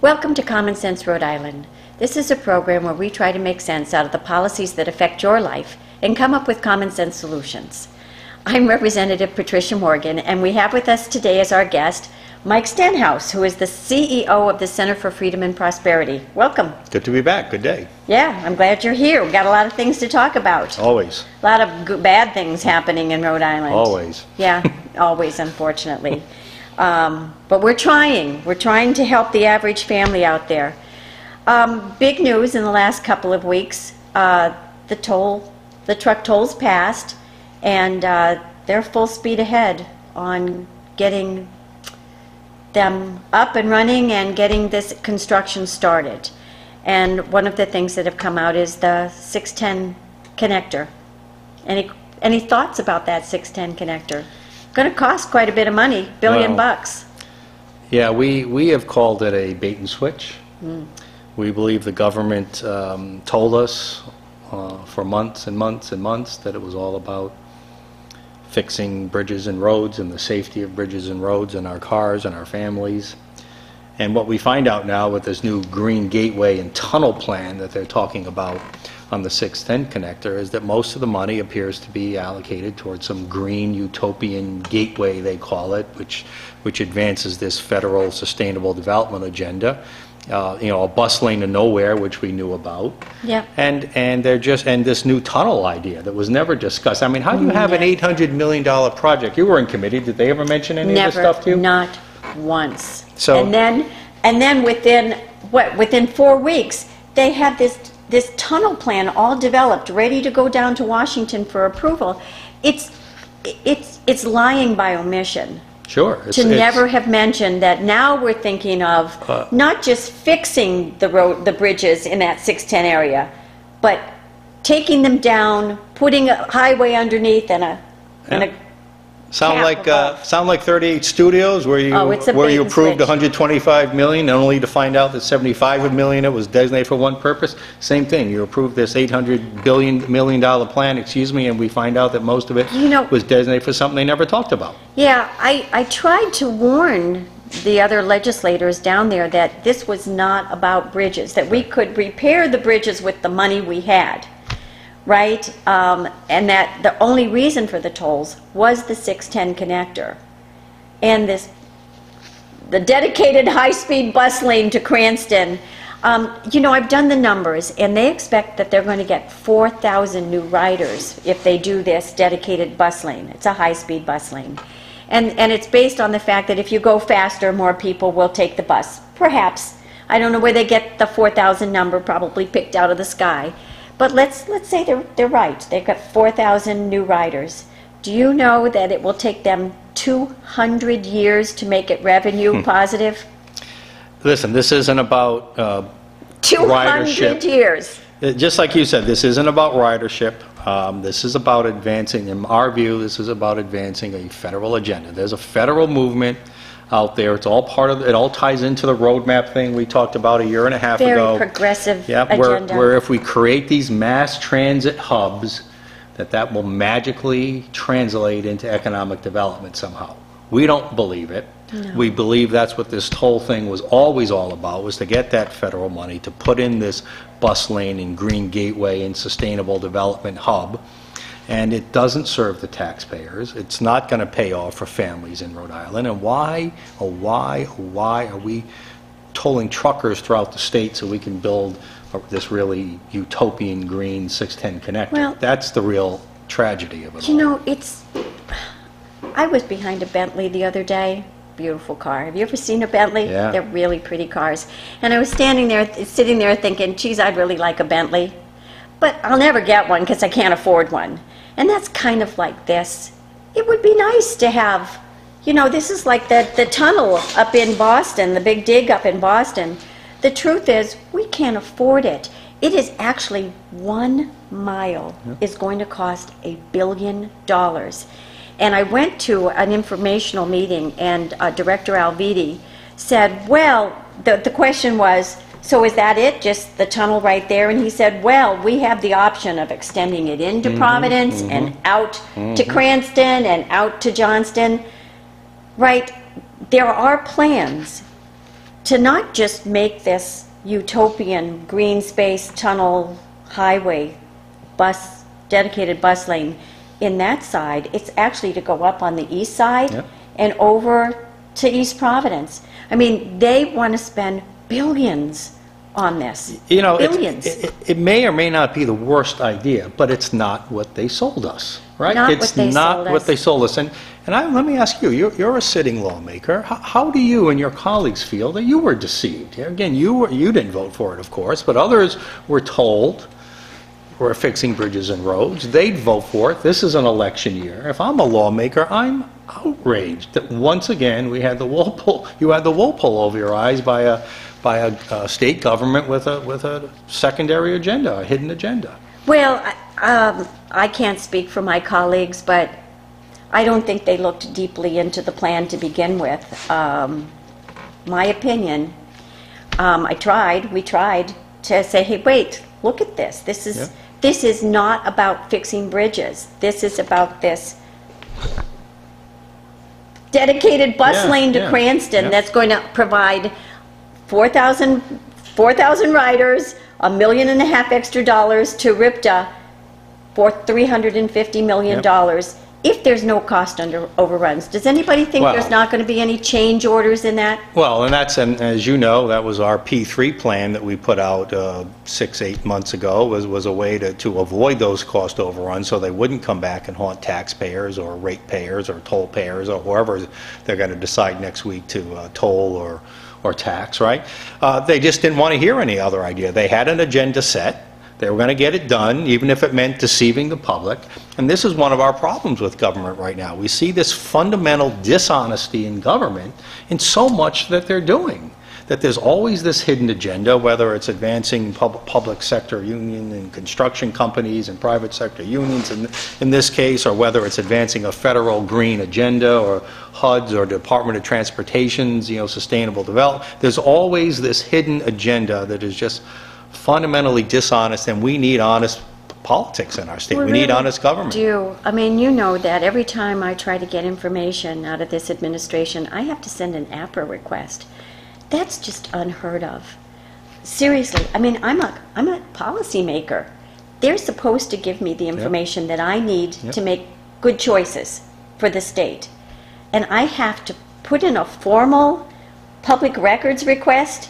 Welcome to Common Sense Rhode Island. This is a program where we try to make sense out of the policies that affect your life and come up with common sense solutions. I'm Representative Patricia Morgan, and we have with us today as our guest Mike Stenhouse, who is the CEO of the Center for Freedom and Prosperity. Welcome. Good to be back. Good day. Yeah, I'm glad you're here. We've got a lot of things to talk about. Always. A lot of bad things happening in Rhode Island. Always. Yeah, always, unfortunately. But we're trying. We're trying to help the average family out there. Big news in the last couple of weeks. The truck tolls passed, and they're full speed ahead on getting them up and running and getting this construction started. And one of the things that have come out is the 610 connector. Any thoughts about that 610 connector? Going to cost quite a bit of money, billion bucks. Yeah, we have called it a bait and switch. We believe the government told us for months and months and months that it was all about fixing bridges and roads and the safety of bridges and roads and our cars and our families. And what we find out now with this new green gateway and tunnel plan that they're talking about on the 610 connector is that most of the money appears to be allocated towards some green utopian gateway, they call it, which advances this federal sustainable development agenda. A bus lane to nowhere, which we knew about. Yeah. And this new tunnel idea that was never discussed. I mean, how do you have an $800 million project? You were in committee. Did they ever mention any of this stuff to you? Never, not once. So, and then within 4 weeks, they had this tunnel plan all developed, ready to go down to Washington for approval. It's lying by omission. Sure. To never have mentioned that now we're thinking of not just fixing the bridges in that 610 area, but taking them down, putting a highway underneath and a sound like 38 Studios where you approved 125 million only to find out that 75 million it was designated for one purpose. Same thing. You approved this $800 million plan, and we find out that most of it was designated for something they never talked about. Yeah, I tried to warn the other legislators down there that this was not about bridges, that we could repair the bridges with the money we had. Right? And that the only reason for the tolls was the 610 connector. And the dedicated high-speed bus lane to Cranston. I've done the numbers, and they expect that they're going to get 4,000 new riders if they do this dedicated bus lane. It's a high-speed bus lane. And it's based on the fact that if you go faster, more people will take the bus. Perhaps. I don't know where they get the 4,000 number, probably picked out of the sky. But let's say they're right. They've got 4,000 new riders. Do you know that it will take them 200 years to make it revenue positive? Listen, this isn't about 200 ridership. Years. Just like you said, this isn't about ridership. This is about advancing, in our view, this is about advancing a federal agenda. There's a federal movement out there. It's all part of it. All ties into the roadmap thing we talked about a year and a half ago. Very progressive agenda. Where if we create these mass transit hubs, that will magically translate into economic development somehow. We don't believe it. No. We believe that's what this whole thing was always all about, was to get that federal money to put in this bus lane and green gateway and sustainable development hub. And it doesn't serve the taxpayers. It's not going to pay off for families in Rhode Island. And why are we tolling truckers throughout the state so we can build this really utopian green 610 connector? Well, that's the real tragedy of it all. I was behind a Bentley the other day. Beautiful car. Have you ever seen a Bentley? Yeah. They're really pretty cars. And I was sitting there thinking, geez, I'd really like a Bentley. But I'll never get one because I can't afford one. And that's kind of like this. It would be nice to have, this is like the tunnel up in Boston, the big dig up in Boston. The truth is, we can't afford it. It is actually 1 mile is going to cost $1 billion. And I went to an informational meeting, and Director Alviti said, well, the question was, so is that it, just the tunnel right there? And he said, well, we have the option of extending it into Providence and out to Cranston and out to Johnston. Right? There are plans to not just make this utopian green space tunnel highway dedicated bus lane in that side, it's actually to go up on the east side Yep. and over to East Providence. I mean, they want to spend billions on this. You know, Billions. it may or may not be the worst idea, but it's not what they sold us, right? Not it's what they not sold what us. they sold us. And let me ask you, you're a sitting lawmaker. How do you and your colleagues feel that you were deceived? Again, you didn't vote for it, of course, but others were told we're fixing bridges and roads. They'd vote for it. This is an election year. If I'm a lawmaker, I'm outraged that once again you had the wool pull over your eyes by a state government with a secondary agenda, a hidden agenda. Well, I can't speak for my colleagues, but I don't think they looked deeply into the plan to begin with. My opinion, we tried to say, hey, wait, look at this. This is not about fixing bridges. This is about this dedicated bus lane to Cranston that's going to provide 4,000 riders, $1.5 million extra dollars to RIPTA for $350 million. If there's no cost overruns, does anybody think there's not going to be any change orders in that? Well, and as you know, that was our P3 plan that we put out 6-8 months ago, was a way to avoid those cost overruns so they wouldn't come back and haunt taxpayers or ratepayers or toll payers or whoever they're going to decide next week to toll or tax, right? They just didn't want to hear any other idea. They had an agenda set. They were going to get it done, even if it meant deceiving the public. And this is one of our problems with government right now. We see this fundamental dishonesty in government in so much that they're doing. That there's always this hidden agenda, whether it's advancing public sector union and construction companies and private sector unions in this case, or whether it's advancing a federal green agenda or HUD's or Department of Transportation's, sustainable development. There's always this hidden agenda that is just fundamentally dishonest, and we need honest politics in our state. We need honest government. I mean, you know that every time I try to get information out of this administration, I have to send an APRA request. That's just unheard of. Seriously, I mean, I'm a policymaker. They're supposed to give me the information that I need to make good choices for the state. And I have to put in a formal public records request,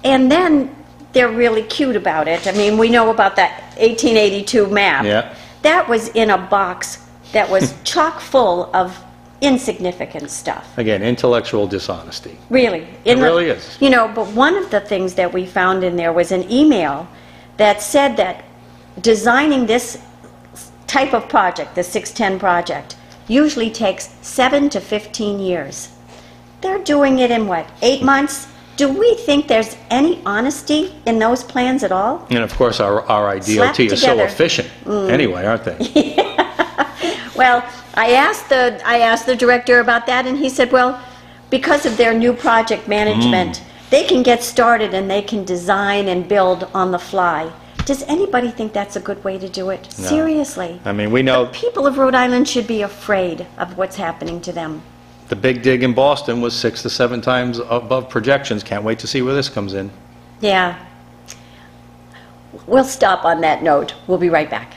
and then they're really cute about it. I mean, we know about that 1882 map. Yeah. That was in a box that was chock full of insignificant stuff. Again, intellectual dishonesty. Really. It really is. But one of the things that we found in there was an email that said that designing this type of project, the 610 project, usually takes 7 to 15 years. They're doing it in, 8 months? Do we think there's any honesty in those plans at all? And of course, our IDOT is so efficient anyway, aren't they? Well, I asked the director about that, and he said, well, because of their new project management, they can get started and they can design and build on the fly. Does anybody think that's a good way to do it? No. Seriously. I mean, we know the people of Rhode Island should be afraid of what's happening to them. the big dig in Boston was 6 to 7 times above projections. Can't wait to see where this comes in. Yeah. We'll stop on that note. We'll be right back.